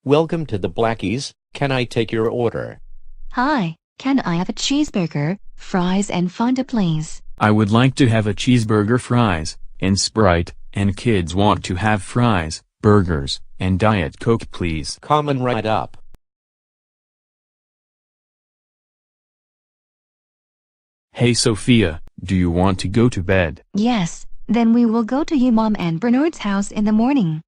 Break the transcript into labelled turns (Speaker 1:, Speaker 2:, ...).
Speaker 1: Welcome to the Blackies. Can I take your order?
Speaker 2: Hi, can I have a cheeseburger, fries and Fanta please?
Speaker 3: I would like to have a cheeseburger, fries, and Sprite, and kids want to have fries, burgers, and Diet Coke please.
Speaker 1: Coming right up.
Speaker 3: Hey Sophia, do you want to go to bed?
Speaker 2: Yes, then we will go to your mom and Bernard's house in the morning.